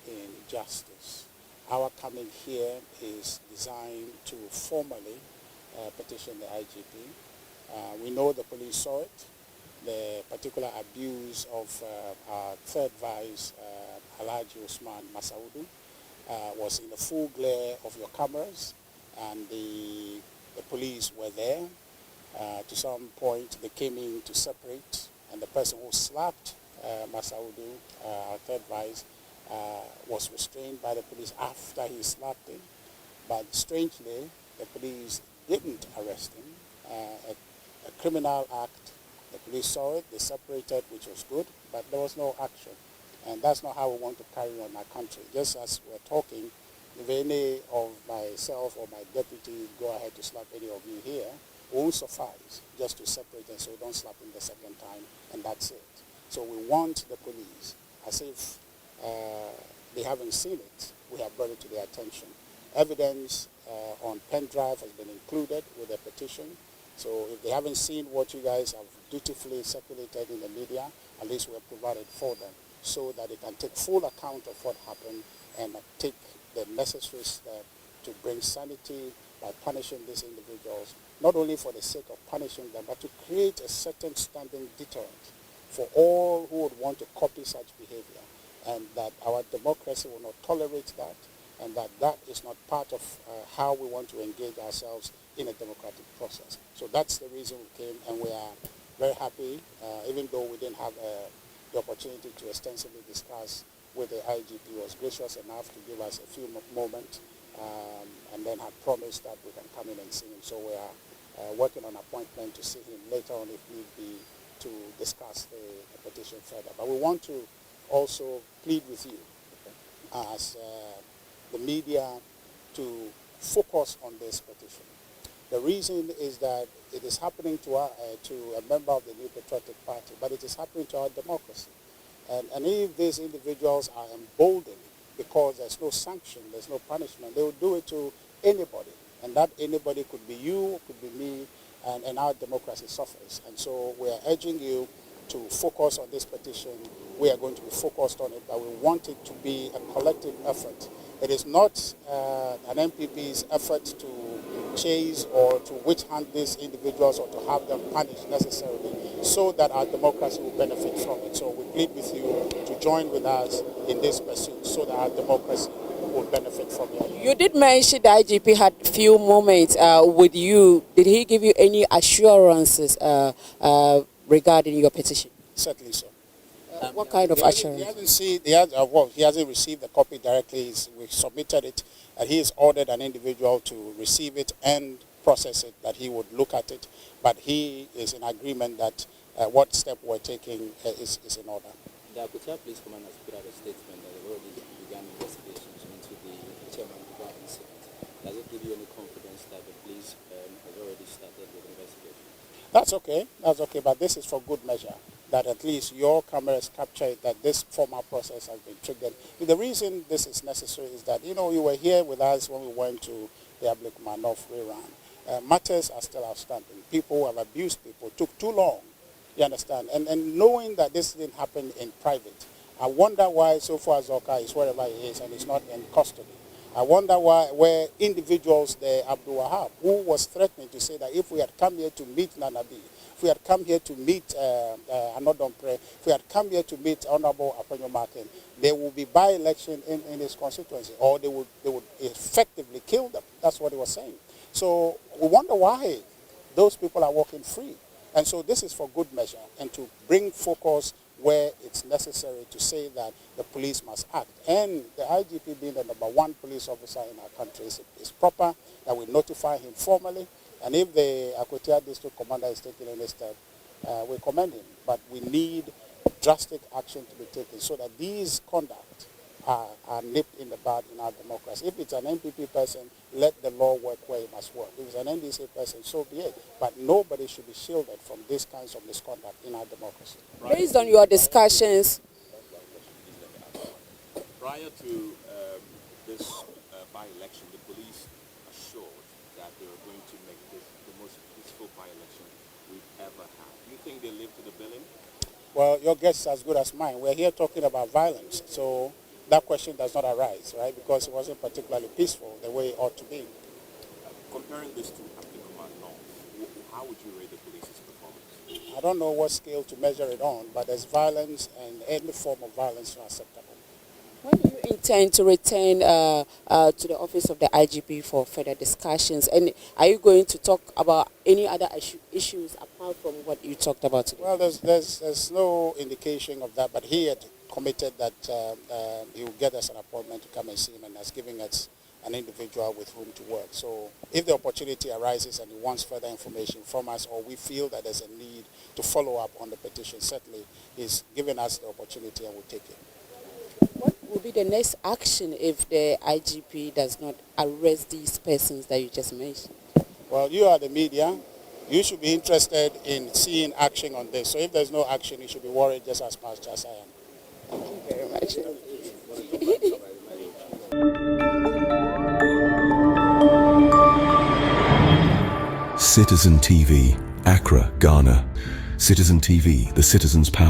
in justice. Our coming here is designed to formally petition the IGP. We know the police saw it. The particular abuse of our third vice, Alhaji Osman Masawudu, was in the full glare of your cameras, and the police were there. To some point, they came in to separate, and the person who slapped Masawudu, our third vice, was restrained by the police after he slapped him. But strangely, the police didn't arrest him. A criminal act, the police saw it, they separated, which was good, but there was no action. And that's not how we want to carry on our country. Just as we're talking, if any of myself or my deputy go ahead to slap any of you here, it won't suffice just to separate and say, don't slap him the second time, and that's it. So we want the police, as if they haven't seen it, we have brought it to their attention. Evidence on pen drive has been included with the petition. So if they haven't seen what you guys have dutifully circulated in the media, at least we have provided for them, so that they can take full account of what happened and take the necessary step to bring sanity by punishing these individuals, not only for the sake of punishing them, but to create a certain standing deterrent for all who would want to copy such behavior, and that our democracy will not tolerate that, and that is not part of how we want to engage ourselves in a democratic process. So that's the reason we came, and we are very happy, even though we didn't have the opportunity to extensively discuss with the IGP. Was gracious enough to give us a few moments, and then had promised that we can come in and see him. So we are working on an appointment to see him later on, if need be, to discuss the petition further. But we want to also plead with you as the media to focus on this petition. The reason is that it is happening to a member of the New Patriotic Party, but it is happening to our democracy. And if these individuals are emboldened because there's no sanction, there's no punishment, they will do it to anybody. And that anybody could be you, could be me, and our democracy suffers. And so we are urging you to focus on this petition. We are going to be focused on it, but we want it to be a collective effort. It is not an NPP's effort to chase or to witch hunt these individuals or to have them punished necessarily, so that our democracy will benefit from it. So we plead with you to join with us in this pursuit so that our democracy will benefit from it. You did mention the IGP had a few moments with you. Did he give you any assurances regarding your petition? Certainly so. What kind of assurance? He hasn't received the copy directly. We submitted it, and he has ordered an individual to receive it and process it, that he would look at it. But he is in agreement that what step we're taking is in order. The Akwatia Police Command has put out a statement that they've already begun investigations into the chairman of the incident. Does it give you any confidence that the police has already started with the investigation? That's okay, but this is for good measure, that at least your cameras capture it, that this formal process has been triggered. The reason this is necessary is that, you were here with us when we went to the Ablikuma North rerun. Matters are still outstanding. People who have abused people took too long, you understand? And knowing that this didn't happen in private, I wonder why so far Zoka is wherever he is and is not in custody. I wonder where individuals there, Abdul Wahab, who was threatening to say that if we had come here to meet Nanabi, if we had come here to meet Anodompre, if we had come here to meet Honorable Aponyo Martin, there will be by-election in his constituency, or they would effectively kill them. That's what he was saying. So we wonder why those people are walking free. And so this is for good measure, and to bring focus where it's necessary to say that the police must act. And the IGP being the #1 police officer in our country, is proper that we notify him formally. And if the Akwatia district commander is taking any step, we commend him. But we need drastic action to be taken so that these conduct are nipped in the bud in our democracy. If it's an NPP person, let the law work where it must work. If it's an NDC person, so be it. But nobody should be shielded from these kinds of misconduct in our democracy. Based on your discussions... Prior to this by-election, the police assured that they were going to make this the most peaceful by-election we've ever had. Do you think they live to the billing? Well, your guess is as good as mine. We're here talking about violence. So that question does not arise, right? Because it wasn't particularly peaceful the way it ought to be. Comparing this to African Command North, how would you rate the police's performance? I don't know what scale to measure it on, but there's violence, and any form of violence is not acceptable. When do you intend to return to the office of the IGP for further discussions? And are you going to talk about any other issues apart from what you talked about today? Well, there's no indication of that, but he had committed that he will get us an appointment to come and see him, and has given us an individual with whom to work. So if the opportunity arises and he wants further information from us, or we feel that there's a need to follow up on the petition, certainly he's given us the opportunity and we'll take it. What will be the next action if the IGP does not arrest these persons that you just mentioned? Well, you are the media. You should be interested in seeing action on this. So if there's no action, you should be worried just as much as I am. Thank you very much. Citizen TV, Accra, Ghana. Citizen TV, the citizen's power.